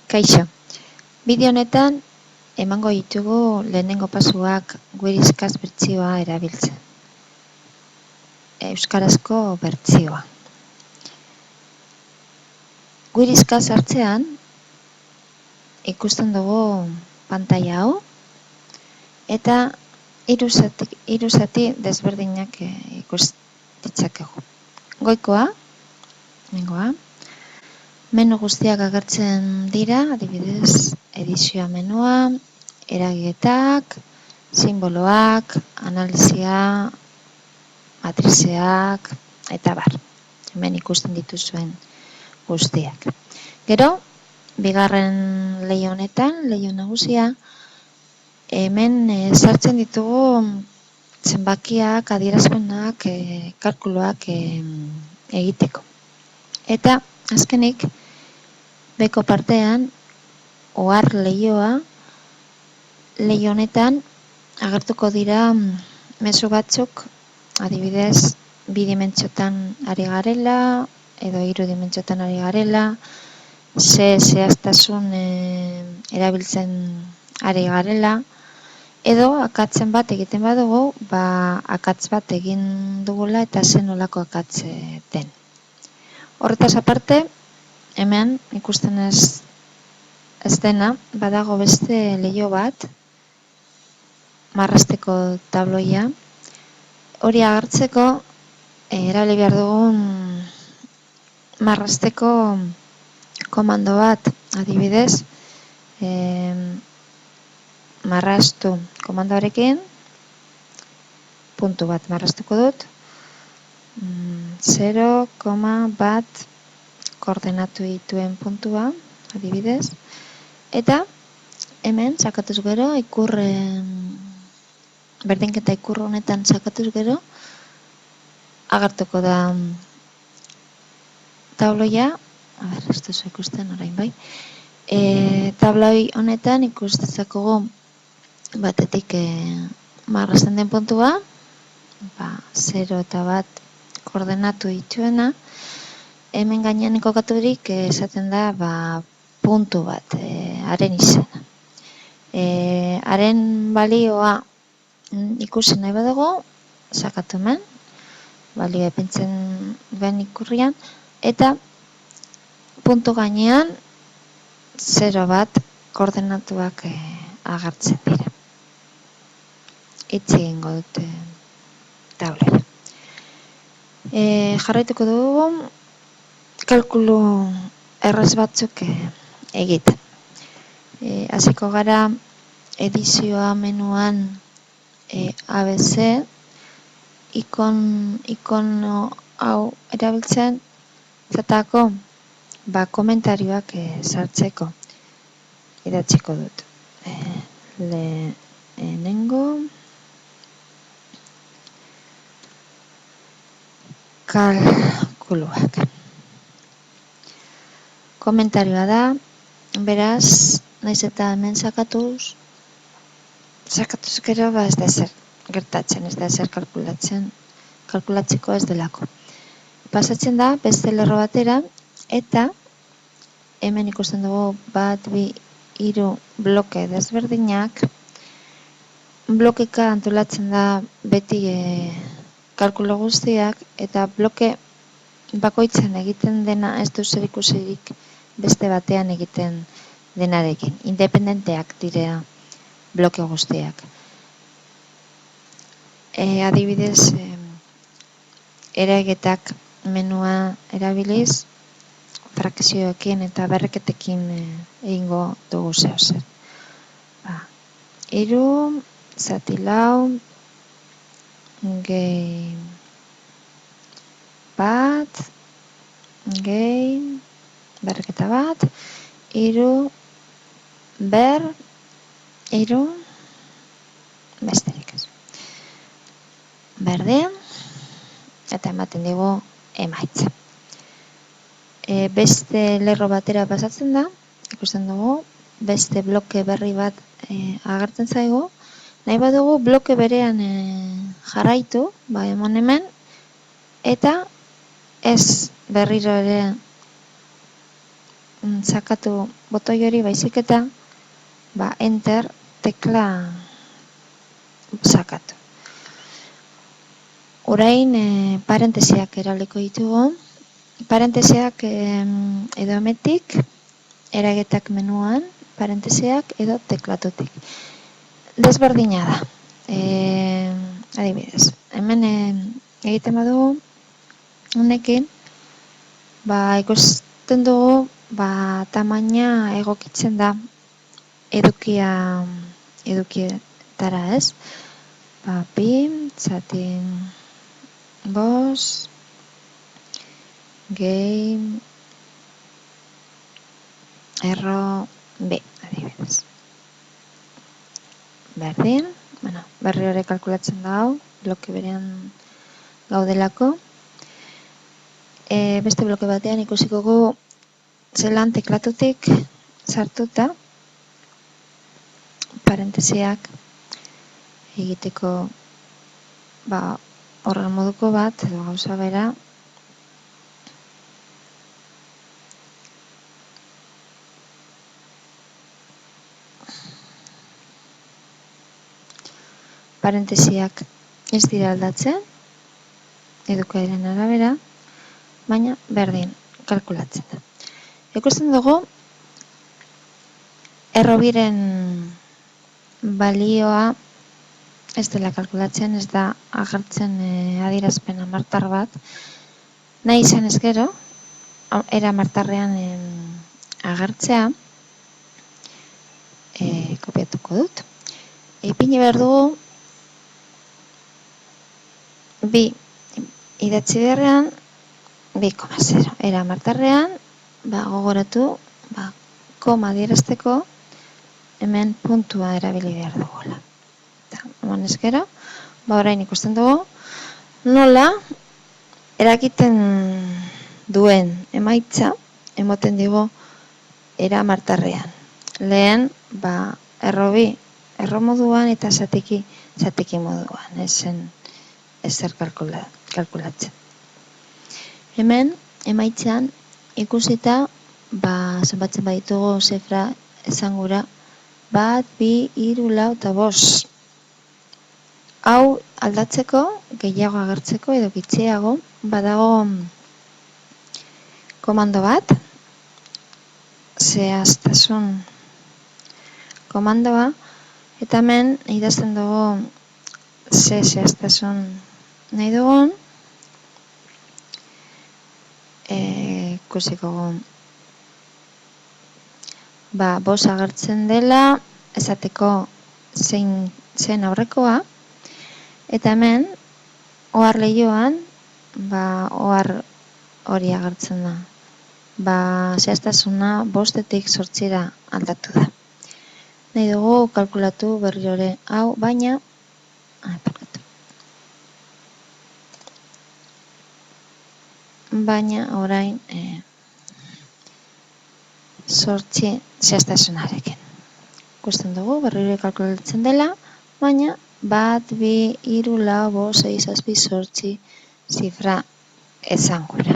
Kaixo, bideo honetan emango ditugu lehenengo pasuak Whiskas bertsioa erabiltzen. Euskarazko bertsioa. Whiskas hartzean ikusten dugu pantaila hau eta hiru zati desberdinak ikus ditzakegu. Goikoa, hemengoa, menu guztiak agertzen dira, adibidez, edizioa menua, eragiketak, simboloak, analisia, matrizeak, eta bar. Hemen ikusten dituzuen guztiak. Gero, bigarren leiho honetan, leiho nagusia, hemen sartzen ditugu zenbakiak, adierazpenak, kalkuluak egiteko. Eta azkenik, beko partean, ohar leihoa, leiho honetan agertuko dira mezu batzuk, adibidez, 2 dimentsiotan ari garela, edo 3 dimentsiotan ari garela, zehaztasun erabiltzen ari garela, edo akatzen bat egiten badugu, akatz bat egin dugula eta zen nolako akatz den. Horretaz aparte, hemen ikusten ez dena, badago beste leiho bat, marrazteko tabloia. Hori agertzeko, erabili behar dugun marrazteko komando bat, adibidez, marraztu komandoarekin, puntu bat marraztuko dut, 0,1 koordenatu dituen puntua, adibidez, eta hemen sakatuz gero, berdinketa ikur honetan sakatuz gero, agertuko da tabloia, ez duzu ikusten orain bai, tabloi honetan ikustezakogu batetik marrazten den puntua, 0 eta 1 koordenatu dituena, hemen gainean kokaturik esaten da puntu bat, haren izena. Haren balioa ikusi nahi badugu, sakatu hemen, balioa ipintzen duen ikurrian, eta puntu gainean 0,1 koordenatuak agertzen dira. Itzi egingo dute tablera. Jarraituko dugu kalkulu erraz batzuk egiten. Hasiko gara edizioa menuan ABC, ikono hau erabiltzen, zatako komentarioak sartzeko idatziko dut. Lehenengo kalkuluak. Komentarioa da, beraz, naiz eta hemen sakatuz gero ez da ezer gertatzen, ez da ezer kalkulatzeko ez delako. Pasatzen da, beste lerro batera, eta hemen ikusten dugu 1, 2, 3 bloke desberdinak, blokeka antolatzen da beti kalkulo guztiak, eta bloke bakoitzan egiten dena ez du zerikusirik beste batean egiten denarekin. Independenteak dira bloke guztiak. Adibidez, eragiketak menua erabiliz, frakzioekin eta berriketekin egingo dugu zehozer. 3, zati 4, gehi 1, gehi, berriketa 1, 3, 3, besterik ez. Berdin, eta ematen dugu emaitza. Beste lerro batera pasatzen da, ikusten dugu, beste bloke berri bat agertzen zaigu, nahi badugu bloke berean jarraitu, emon hemen, eta ez berriro ere sakatu botoi hori baizik eta enter tekla sakatu. Orain parentesiak erabiliko ditugu. Parentesiak edo hemetik, eragetak menuan, parentesiak edo teklatutik. Desberdina da. Adibidez, hemen egiten badugu, honekin, ikusten dugu, tamaina egokitzen da edukietara, ez? 2, zatin, 5, gehi, erro, B, adibidez. Berdin, berri hori kalkulatzen da hau, bloke berean gaudelako. Beste bloke batean ikusiko gu zelan teklatutik sartuta parentesiak egiteko horren moduko bat edo gauza bera. Parentesiak ez dira aldatzen, edukiaren arabera, baina berdin kalkulatzen da. Ikusten dugu, errobiren balioa ez dela kalkulatzen, ez da agertzen adierazpen amartar bat. Nahi izan ez gero, era amartarrean agertzea, kopiatuko dut. Ipini behar dugu, 2 idatzi beharrean, 2,0. Era amartarrean, gogoratu, koma adierazteko, hemen puntua erabili behar dugula. Eman ezkero, orain ikusten dugu, nola eragiten duen emaitza, emoten digu era amartarrean. Lehen, erro moduan eta zatiki moduan, ezer kalkulatzen. Hemen, emaitzan, ikusita, zenbatzen baditugu zifra esangura, 1, 2, 3, 4 eta 5. Hau aldatzeko, gehiago agertzeko edo gitxiago, badago komando bat, zehaztasun komandoa, eta hemen idazten dugu zehaztasun nahi dugun, ikusiko gu, 5 agertzen dela, esateko zen aurrekoa, eta hemen, ohar lehioan, ohar hori agertzen da. Zehaztasuna 5-tik 8 aldatu da. Nahi dugu kalkulatu berri hori hau, baina orain 8 zehaztasunarekin. Ikusten dugu berri hori kalkulatzen dela, baina 1, 2, 3, 4, 5, 6, 7, 8 zifra esangura.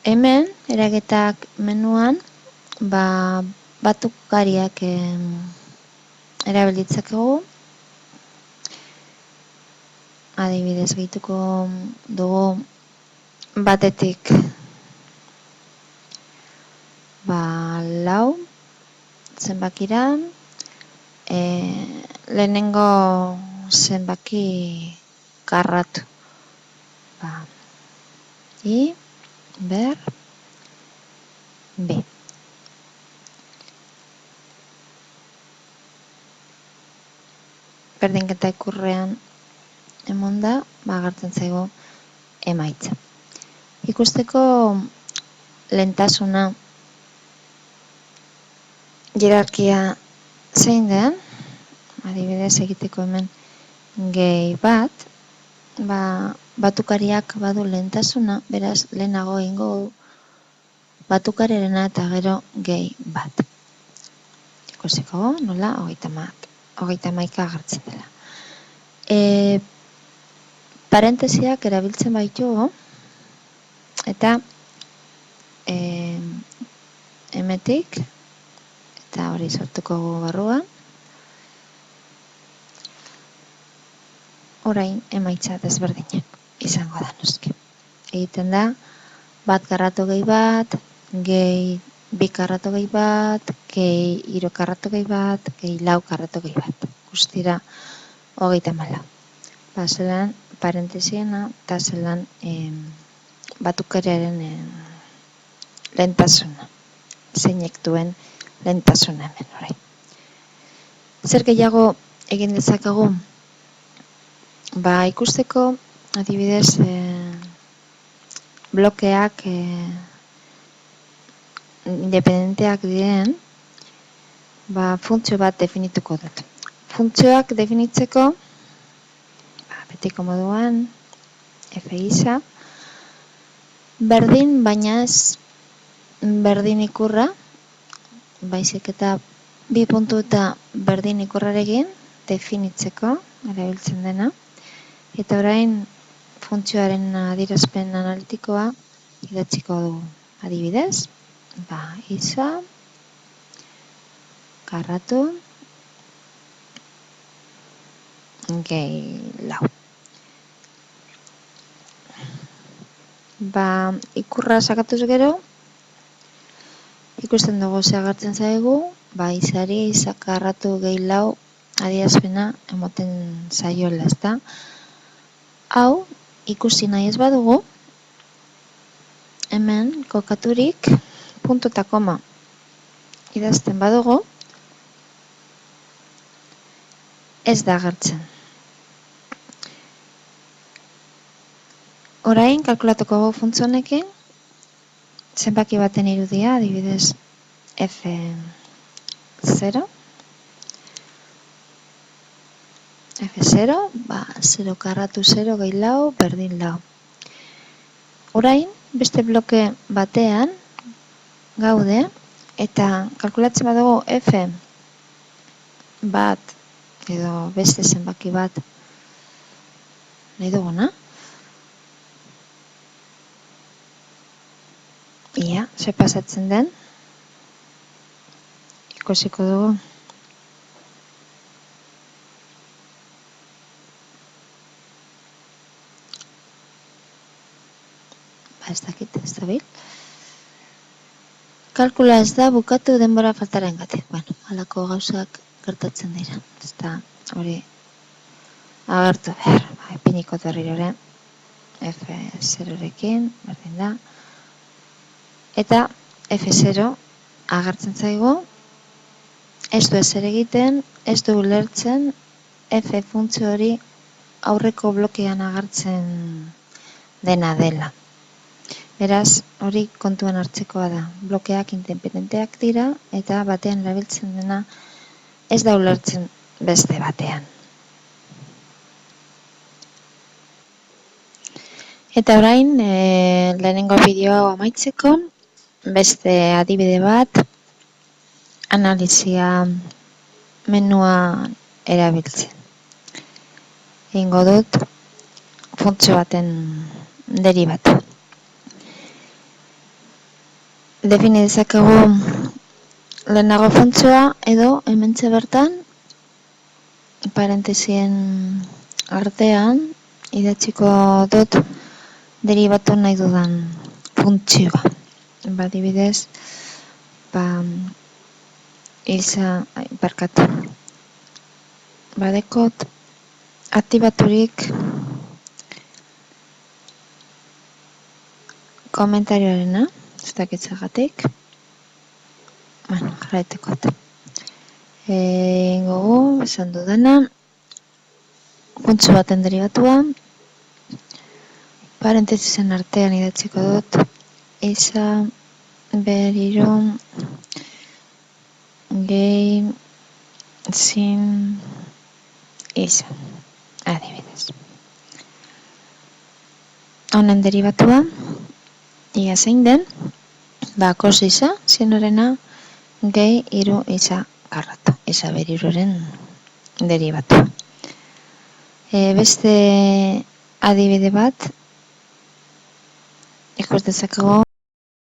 Hemen, eragetak menuan, batukariak erabilitzakegu. Adibidez, gehituko dugu batetik 4 zenbakira, lehenengo zenbaki karratu. I, ber, B. Berdinketa ikurrean emonda, agertzen zaigu emaitza. Ikusteko lehentasuna hierarkia zein den, adibidez egiteko hemen gehi bat, batukariak badu lehentasuna, beraz lehenago egingo batukarerena eta gero gehi bat. Ikusiko nola 31 agertzen dela. Parentesiak erabiltzen baitugu, Eta emetik, eta hori sortuko barruan, orain emaitza desberdinak izango da noski. Egiten da, bat karratu gehi bat, gehi bi karratu gehi bat, gehi hiru karratu gehi bat, gehi lau karratu gehi bat. Guztira, 34. Zelan, parentesiena, eta zelan batukarearen lehentasuna. Zeinek duen lehentasuna hemen orain. Zer gehiago egin dezakagu? Ikusteko, adibidez, blokeak independenteak diren, funtzio bat definituko dut. Funtzioak definitzeko, betiko moduan, f gisa, berdin, baina ez berdin ikurra, baizik eta bi puntu eta berdin ikurrarekin definitzeko, erabiltzen dena. Eta orain funtzioaren adierazpen analitikoa idatziko dugu. Adibidez, isa, karratu, gehi lau. Ikurra sakatuz gero, ikusten dugu ze agertzen zaigu, izari, isa, karratu, gehi lau, adierazpena emoten zaiola, ezta? Hau, ikusi nahi ez badugu, hemen kokaturik puntu eta koma idazten badugu, ez da agertzen. Orain, kalkulatuko dugu funtzio honekin, zenbaki baten irudia, adibidez F0, F0, 0 karratu 0 gehi lau, berdin lau. Orain, beste bloke batean gaude, eta kalkulatzen badugu F bat, edo beste zenbaki bat nahi duguna. Ia, ze pasatzen den, ikusiko dugu. Ez dakit, ez da bil. Kalkula ez da bukatu denbora faltaren gatik. Halako gauzak gertatzen dira. Ez da hori agertu behar. Ipiniko berriro F0rekin, berdin da. Eta F0 agertzen zaigu, ez du ezer egiten, ez du ulertzen F funtzio hori aurreko blokean agertzen dena dela. Beraz, hori kontuan hartzekoa da. Blokeak independenteak dira eta batean erabiltzen dena ez da ulertzen beste batean. Eta orain, lehenengo bideoa amaitzeko, beste adibide bat, analizia menua erabiltzen. Egingo dut funtzio baten deribatu. Defini dezakegu lehenago funtzioa edo hementxe bertan parentesien artean idatziko dut deribatu nahi dudan funtzioa. Adibidez, badekot aktibaturik komentarioarena, ez dakitzagatik. Jarraitekot. Gogu, esan dudana, funtzio baten derivatua, parentesisen artean idatziko dut, isa, berriro, gehi, sin, isa, adibidez. Honen derivatua, ia zein den, cos isa, sinorena, gehi, hiru, isa, karratu, isa berriroren derivatu. Beste adibide bat, ikus dezakegu